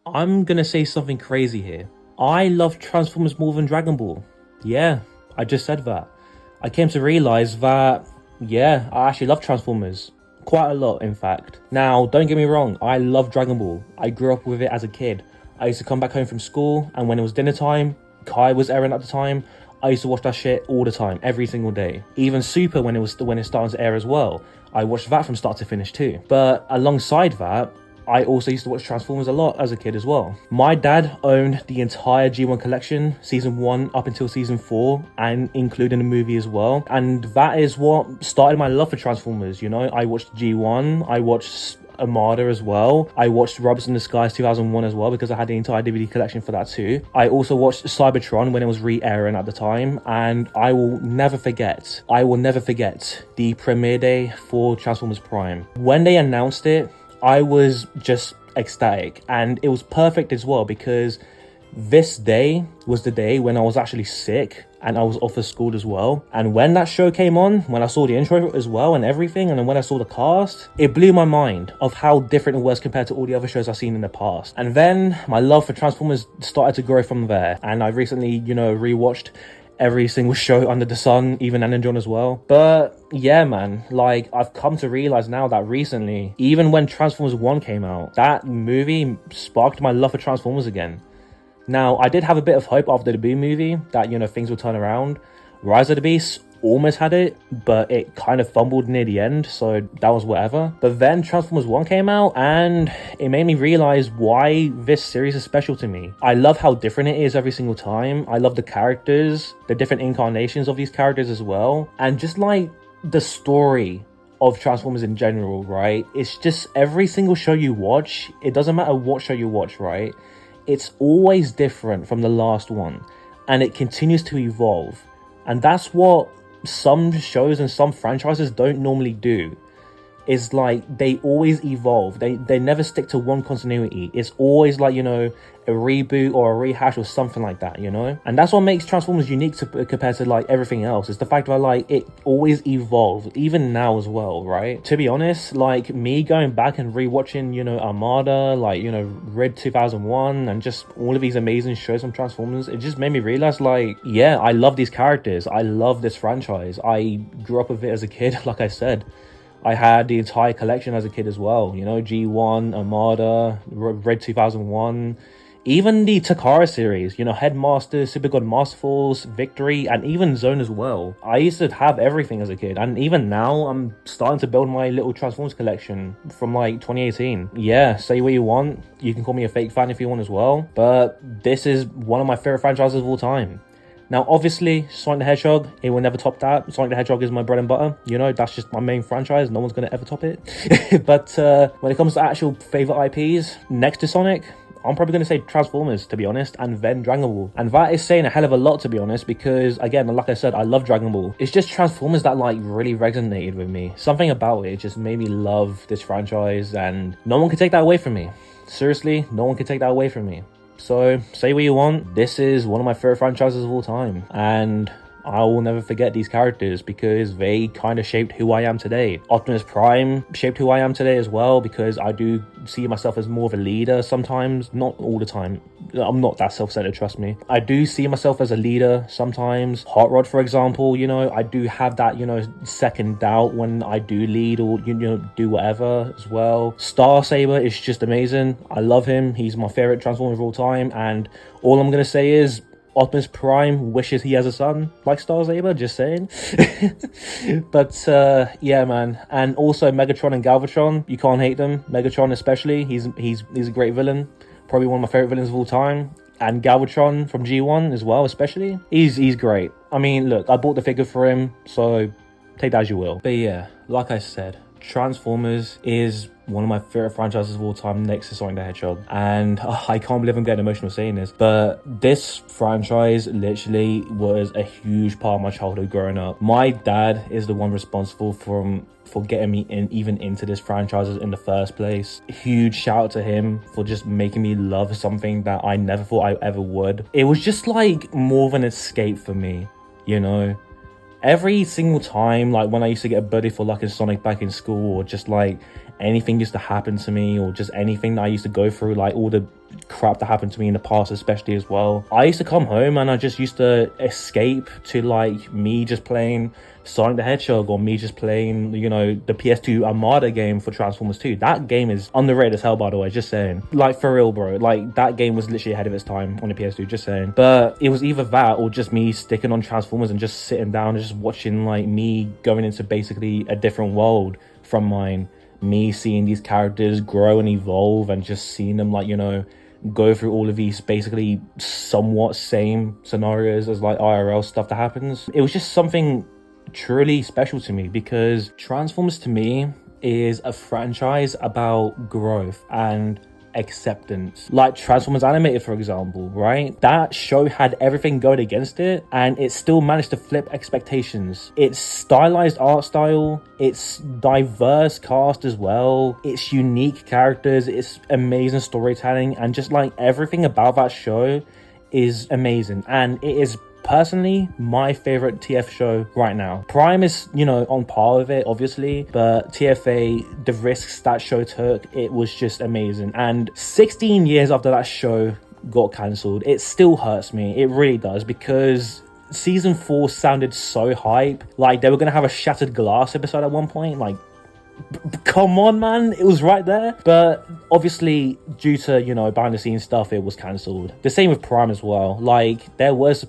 I'm gonna say something crazy here. I love Transformers more than Dragon Ball. Yeah, I just said that. I came to realize that, yeah, I actually love Transformers. Quite a lot, in fact. Now, don't get me wrong, I love Dragon Ball. I grew up with it as a kid. I used to come back home from school, and when it was dinner time, Kai was airing at the time, I used to watch that shit all the time, every single day. Even Super, when it started to air as well, I watched that from start to finish too. But alongside that, I also used to watch Transformers a lot as a kid as well. My dad owned the entire G1 collection, season 1 up until season 4, and including the movie as well. And that is what started my love for Transformers, you know? I watched G1, I watched Armada as well. I watched Robots in Disguise 2001 as well because I had the entire DVD collection for that too. I also watched Cybertron when it was re-airing at the time, and I will never forget the premiere day for Transformers Prime. When they announced it, I was just ecstatic, and it was perfect as well because this day was the day when I was actually sick and I was off of school as well. And when that show came on, when I saw the intro as well and everything, and then when I saw the cast, it blew my mind of how different it was compared to all the other shows I've seen in the past. And then my love for Transformers started to grow from there, and I recently, you know, rewatched every single show under the sun, even John as well. But yeah, man, like, I've come to realize now that recently, even when Transformers 1 came out, that movie sparked my love for Transformers again. Now, I did have a bit of hope after the Boo movie that, you know, things would turn around. Rise of the Beast almost had it, but it kind of fumbled near the end, so that was whatever. But then Transformers 1 came out, and it made me realize why this series is special to me. I love how different it is every single time. I love the characters, the different incarnations of these characters as well, and just like the story of Transformers in general, right? It's just every single show you watch, it doesn't matter what show you watch, right? It's always different from the last one, and it continues to evolve. And that's what some shows and some franchises don't normally do. Is like they always evolve. They never stick to one continuity. It's always like, you know, a reboot or a rehash or something like that, you know? And that's what makes Transformers unique compared to like everything else. It's the fact that like it always evolves, even now as well, right? To be honest, like me going back and rewatching, you know, Armada, like, you know, Red 2001, and just all of these amazing shows from Transformers, it just made me realize like, yeah, I love these characters. I love this franchise. I grew up with it as a kid, like I said. I had the entire collection as a kid as well, you know, G1, Armada, Red 2001, even the Takara series, you know, Headmaster, Super God Masterforce, Victory, and even Zone as well. I used to have everything as a kid, and even now I'm starting to build my little Transformers collection from like 2018. Yeah, say what you want. You can call me a fake fan if you want as well, but this is one of my favorite franchises of all time. Now, obviously, Sonic the Hedgehog, it will never top that. Sonic the Hedgehog is my bread and butter. You know, that's just my main franchise. No one's going to ever top it. But when it comes to actual favorite IPs, next to Sonic, I'm probably going to say Transformers, to be honest, and then Dragon Ball. And that is saying a hell of a lot, to be honest, because, again, like I said, I love Dragon Ball. It's just Transformers that, like, really resonated with me. Something about it just made me love this franchise, and no one can take that away from me. Seriously, no one can take that away from me. So, say what you want, this is one of my favorite franchises of all time, and I will never forget these characters because they kind of shaped who I am today. Optimus Prime shaped who I am today as well, because I do see myself as more of a leader sometimes, not all the time. I'm not that self-centered, trust me. I do see myself as a leader sometimes. Hot Rod, for example, you know, I do have that, you know, second doubt when I do lead or, you know, do whatever as well. Star Saber is just amazing. I love him. He's my favorite Transformer of all time, and all I'm gonna say is Optimus Prime wishes he has a son like Star Saber, just saying. But yeah, man. And also Megatron and Galvatron, you can't hate them. Megatron especially, he's a great villain, probably one of my favorite villains of all time. And Galvatron from G1 as well, especially, he's great. I mean, look, I bought the figure for him, so take that as you will. But yeah, like I said, Transformers is one of my favorite franchises of all time, next to Sonic the Hedgehog. And I can't believe I'm getting emotional saying this, but this franchise literally was a huge part of my childhood growing up. My dad is the one responsible for getting me even into this franchise in the first place. Huge shout out to him for just making me love something that I never thought I ever would. It was just like more of an escape for me, you know? Every single time, like when I used to get a birthday for Lucky Sonic back in school, or just like anything used to happen to me, or just anything that I used to go through, like all the crap that happened to me in the past, especially as well. I used to come home and I just used to escape to like me just playing Sonic the Hedgehog, or me just playing, you know, the PS2 Armada game for Transformers 2. That game is underrated as hell, by the way, just saying. Like, for real, bro. Like, that game was literally ahead of its time on the PS2, just saying. But it was either that or just me sticking on Transformers and just sitting down and just watching, like, me going into basically a different world from mine. Me seeing these characters grow and evolve and just seeing them, like, you know, go through all of these basically somewhat same scenarios as, like, IRL stuff that happens. It was just something truly special to me, because Transformers to me is a franchise about growth and acceptance. Like Transformers Animated, for example, right? That show had everything going against it, and it still managed to flip expectations. Its stylized art style, its diverse cast as well, its unique characters, its amazing storytelling, and just like everything about that show is amazing. And it is personally my favorite TF show right now. Prime is, you know, on par with it, obviously, but TFA, the risks that show took, it was just amazing. And 16 years after that show got cancelled, it still hurts me. It really does, because season 4 sounded so hype. Like, they were gonna have a Shattered Glass episode at one point. Like, come on, man, it was right there. But obviously, due to, you know, behind the scenes stuff, it was cancelled. The same with Prime as well. Like, there was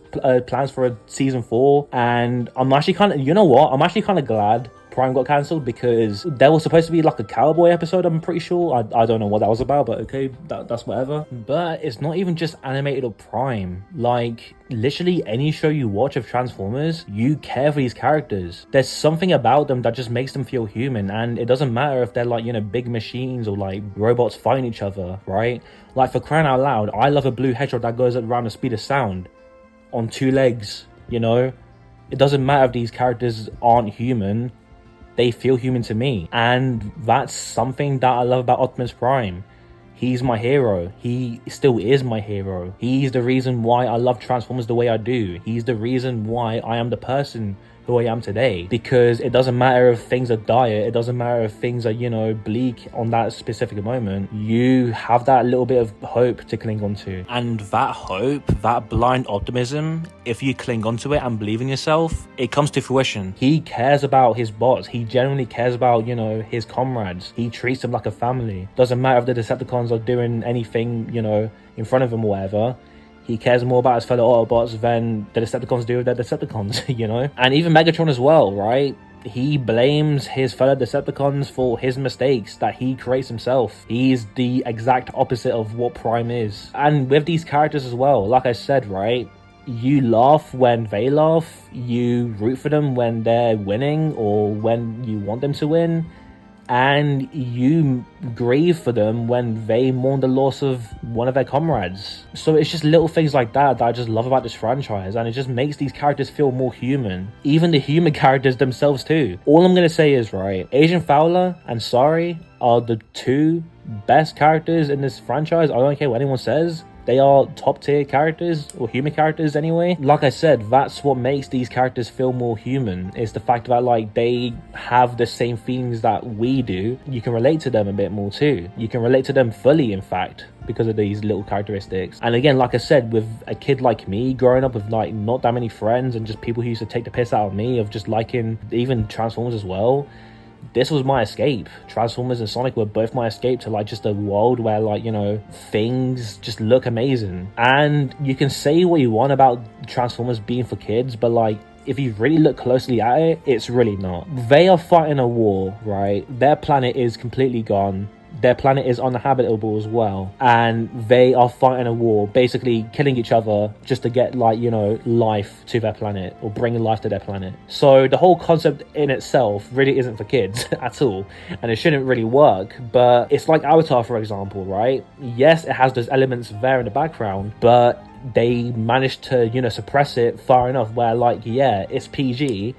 plans for a season 4, and I'm actually kind of, you know what, I'm actually kind of glad Prime got cancelled, because there was supposed to be like a cowboy episode, I'm pretty sure. I don't know what that was about, but okay, that's whatever. But it's not even just animated or Prime. Like, literally any show you watch of Transformers, you care for these characters. There's something about them that just makes them feel human, and it doesn't matter if they're like, you know, big machines or like robots fighting each other, right? Like, for crying out loud, I love a blue hedgehog that goes around the speed of sound on 2 legs, you know? It doesn't matter if these characters aren't human, they feel human to me. And that's something that I love about Optimus Prime. He's my hero. He still is my hero. He's the reason why I love Transformers the way I do. He's the reason why I am the person who I am today. Because it doesn't matter if things are dire, it doesn't matter if things are, you know, bleak on that specific moment. You have that little bit of hope to cling on to. And that hope, that blind optimism, if you cling onto it and believe in yourself, it comes to fruition. He cares about his bots. He genuinely cares about, you know, his comrades. He treats them like a family. Doesn't matter if the Decepticons are doing anything, you know, in front of him or whatever. He cares more about his fellow Autobots than the Decepticons do with their Decepticons, you know? And even Megatron as well, right? He blames his fellow Decepticons for his mistakes that he creates himself. He's the exact opposite of what Prime is. And with these characters as well, like I said, right? You laugh when they laugh. You root for them when they're winning or when you want them to win. And you grieve for them when they mourn the loss of one of their comrades. So it's just little things like that I just love about this franchise, and it just makes these characters feel more human. Even the human characters themselves too. All I'm gonna say is, right, Agent Fowler and Sari are the 2 best characters in this franchise. I don't care what anyone says. They are top tier characters, or human characters anyway. Like I said, that's what makes these characters feel more human, is the fact that, like, they have the same feelings that we do. You can relate to them a bit more too. You can relate to them fully, in fact, because of these little characteristics. And again, like I said, with a kid like me growing up with like not that many friends and just people who used to take the piss out of me of just liking even Transformers as well, this was my escape. Transformers and Sonic were both my escape to like just a world where, like, you know, things just look amazing. And you can say what you want about Transformers being for kids, but like, if you really look closely at it, it's really not. They are fighting a war, right? Their planet is completely gone. Their planet is uninhabitable as well, and they are fighting a war, basically killing each other just to get, like, you know, life to their planet, or bring life to their planet. So the whole concept in itself really isn't for kids at all, and it shouldn't really work. But it's like Avatar, for example, right? Yes, it has those elements there in the background, but they managed to, you know, suppress it far enough where, like, yeah, it's PG,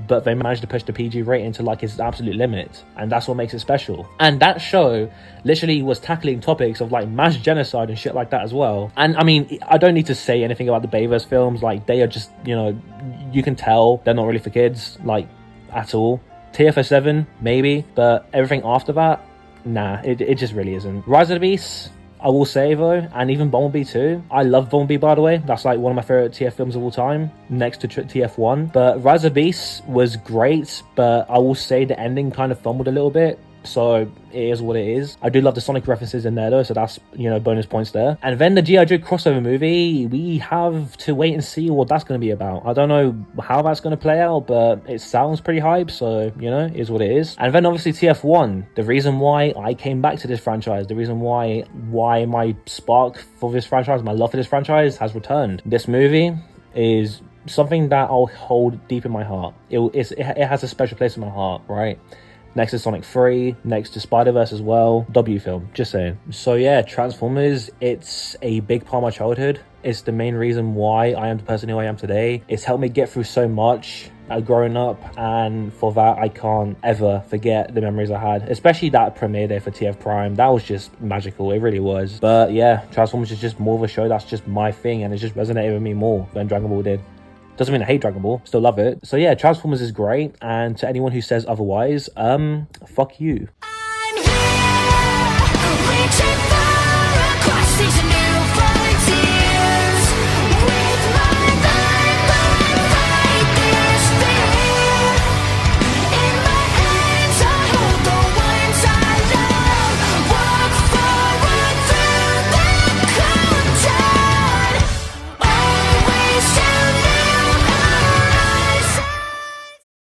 but they managed to push the PG rating to like its absolute limit, and that's what makes it special. And that show literally was tackling topics of like mass genocide and shit like that as well. And I mean, I don't need to say anything about the Bayverse films. Like, they are just, you know, you can tell they're not really for kids, like, at all. TFS7 maybe, but everything after that, nah, it just really isn't. Rise of the Beasts, I will say though, and even Bumblebee too. I love Bumblebee, by the way. That's like one of my favorite TF films of all time, next to TF1. But Rise of Beasts was great, but I will say the ending kind of fumbled a little bit. So it is what it is. I do love the Sonic references in there though, so that's, you know, bonus points there. And then the G.I. Joe crossover movie, we have to wait and see what that's going to be about. I don't know how that's going to play out, but it sounds pretty hype, so, you know, is what it is. And then obviously TF1, the reason why I came back to this franchise, the reason why my spark for this franchise, my love for this franchise has returned. This movie is something that I'll hold deep in my heart. It has a special place in my heart, right? Next to Sonic 3, next to Spider-Verse as well. W film, just saying. So yeah, Transformers, it's a big part of my childhood. It's the main reason why I am the person who I am today. It's helped me get through so much growing up, and for that I can't ever forget the memories I had, especially that premiere day for TF Prime. That was just magical, it really was. But yeah, Transformers is just more of a show that's just my thing, and it just resonated with me more than Dragon Ball did. Doesn't mean I hate Dragon Ball, still love it. So yeah, Transformers is great, and to anyone who says otherwise, fuck you. I'm here, reaching far across these